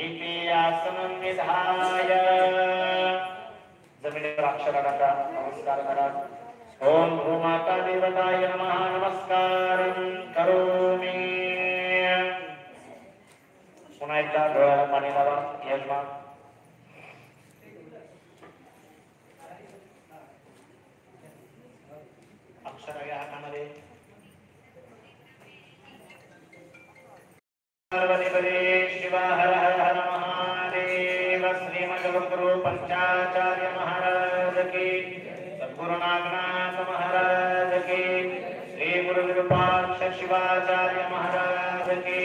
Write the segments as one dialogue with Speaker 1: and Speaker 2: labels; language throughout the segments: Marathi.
Speaker 1: इति आसनं विधाय जमिनीवर अक्षरा टाका नमस्कार करा ओम भूमाता देवताय नमः नमस्कारं करोमि पुन्हा एकदा डोळ्याला पाणी लावा यजमान अक्षर या हातामध्ये सर्वदेवरे शिवा हर हर हर महादेव श्रीमद्गुरु पंचाचार्य महाराज की सद्गुरु नागनाथ महाराज की श्री गुरु विरूपाक्ष शिवाचार्य महाराज की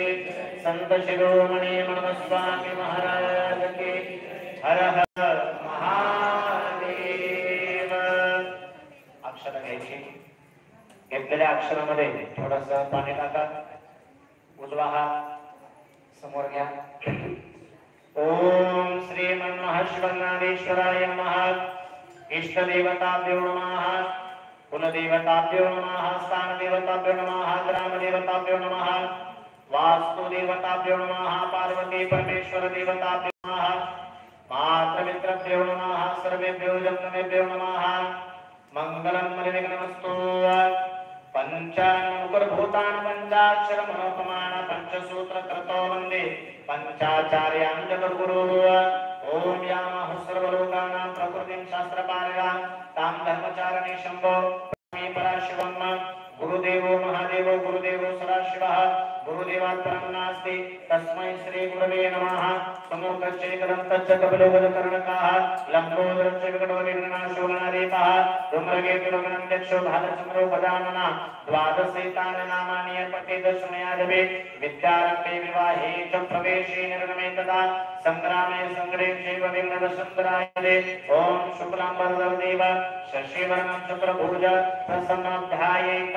Speaker 1: संत शिरोमणि मनोज स्वामी महाराज की हर हर महादेव अक्षर घ्यायची घेतलेल्या अक्षरामध्ये थोडंसं पाणी टाका उजवा हात समोर घ्या ओम श्री मनमहर्षिवन्नादेश्वराय नमः इष्ट देवताभ्यो नमः कुलदेवताभ्यो नमः स्थानदेवताभ्यो नमः ग्रामदेवताभ्यो नमः वास्तुदेवताभ्यो नमः पार्वती परमेश्वर देवताभ्यो नमः मातृमित्रभ्यो नमः सर्वेभ्यो जन्मेभ्यो नमः मंगलम निर्विघ्नमस्तु पंचामुखभूतान पंचाक्षर मनोपमान पंचसूत्र कृतो वंदे पंचाचार्यान् जगद्गुरु ओम यामः सर्वलोकानां प्रकृतिं शास्त्रपारगां तां धर्मचारिणी शंभो पराशिवम् गुरुदेवो महादेवो गुरुदेवो सदाशिवः गुरुदेवात् परं नास्ति तस्मै श्री गुरवे नमः समुद्रश्चेकरं तच्च कपिलोगजकर्णकाः लम्बोदरश्च विकटोरिगणनाशो गणादेवः धूम्रकेतुर्गणध्यक्षो भालचन्द्रो गजानना द्वादशैतानि नामानि पठेत् शृणुयादवे विद्यारम्भे विवाहे च प्रवेशे निर्गमे तदा संग्रामे संग्रे चैव विघ्नदशन्तरायते ॐ शुक्लाम्बरधरदेव शशिवर्णं चतुर्भुज प्रसन्नाध्यायेत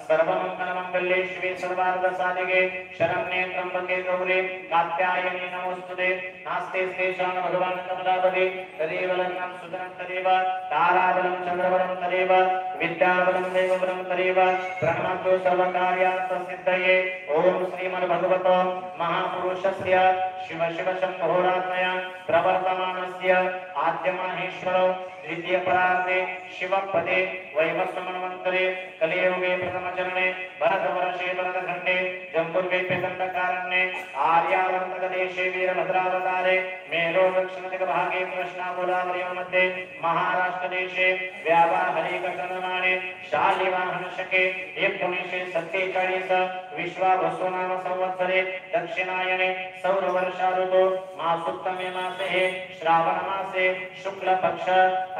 Speaker 1: सर्वमङ्गलमङ्गल्ये शिवे सर्वार्थसाधिके शरण्ये त्र्यम्बके गौरी कात्यायनी नमोस्तुते नास्ते स्तेषां भगवान् कमलापति तदेव लग्नं सुतनं तदेव ताराबलं चन्द्रबलं तदेव विद्याबलं देवबलं तदेव प्रणमतो सर्वकार्यार्थसिद्धये ॐ श्रीमद्भगवतो महापुरुषस्य शिव शिव शम्भोरात्मया प्रवर्तमानस्य आद्यमाहेश्वरो द्वितीय परार्थे शिवपदे वैवस्वमन्वन्तरे कलियुगे प्रथमचरणे भरतवर्षे भरतखण्डे जम्बुद्वीपे दण्डकारण्ये आर्यावर्तकदेशे वीरभद्रावतारे मेरो दक्षिणदिग्भागे कृष्णागोदावर्यो मध्ये महाराष्ट्रदेशे व्यावाहरिकचन्द्रमाणे शालिवाहनशके 1947 विश्वावसु नाम संवत्सरे दक्षिणायने सौरवर्षा ऋतु मासोत्तमे मासे श्रावणमासे शुक्लपक्ष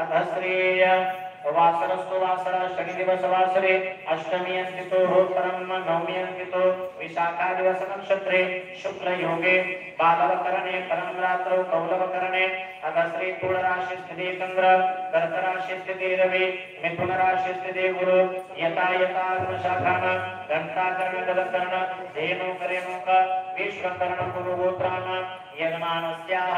Speaker 1: अधश्रेय वासरस्तु वासर शनि दिवस वासरे अष्टमी अंकितो परम नवमी अंकितो विशाखा दिवस नक्षत्रे शुक्ल योगे बालवकरणे परम रात्रौ कौलवकरणे अधश्री तुल राशि स्थिति चंद्र कर्क राशि स्थिति रवि मिथुन राशि स्थिति गुरु यथा यथा शाखान घंटाकर्ण गदकर्ण धेनु करेणुक विश्वकर्ण गुरु गोत्राण यजमानस्याः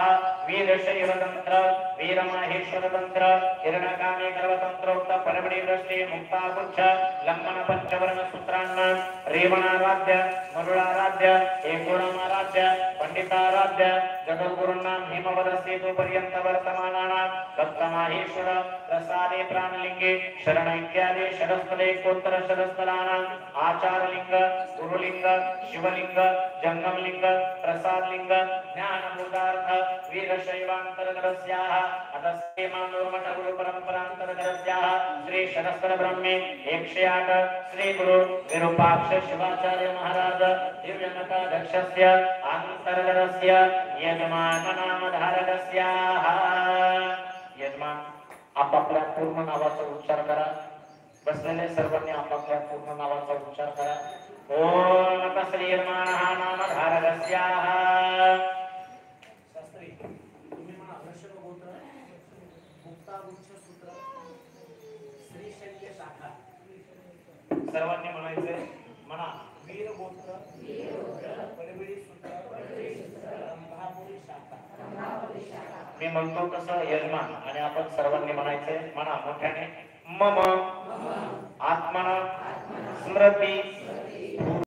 Speaker 1: वीरशैव तंत्र वीरमाहेश्वर तंत्र हिरण्यकामी गर्भतंत्रोक्त परमणि दृष्टि मुक्तापुच्छ लंबन पंचवर्ण सूत्रान्न रेवणाराध्य मरुळाराध्य एकोरमाराध्य पंडिताराध्य जगद्गुरुणां हिमवदस्येतु पर्यंत वर्तमानानां सप्तमाहेश्वर प्रसादे प्राणलिंगे शरण इत्यादि षडस्थलेकोत्तर षडस्थलानां आचारलिंग गुरुलिंग शिवलिंग जंगमलिंग प्रसादलिंग ज्ञानबोधार्थ वीरशैवान्तर्गतस्याः अतस्ते मानोर्मठ गुरु परंपरान्तर्गतस्याः श्री शरस्तर ब्रह्मे 108 श्री गुरु विरूपाक्ष शिवाचार्य महाराज दिव्यमताध्यक्षस्य अंतर्गतस्य यजमान नामधारकस्याः यजमान आपापल्या पूर्ण नावाचा उच्चार करा बसलेले सर्वांनी आपापल्या पूर्ण नावाचा उच्चार करा ओम तस्मै यजमानः नामधारकस्याः शास्त्री तुम्ही म्हणा वृषभ गोत्र मुक्तागुच्छ सूत्र श्रीशैल्य शाखा सर्वांनी म्हणायचे म्हणा वीर गोत्र परविडी सूत्र रंभापुरी शाखा मी म्हणतो तसं यजमान आणि आपण सर्वांनी म्हणायचे म्हणा मोठ्याने मम आत्मना स्मृती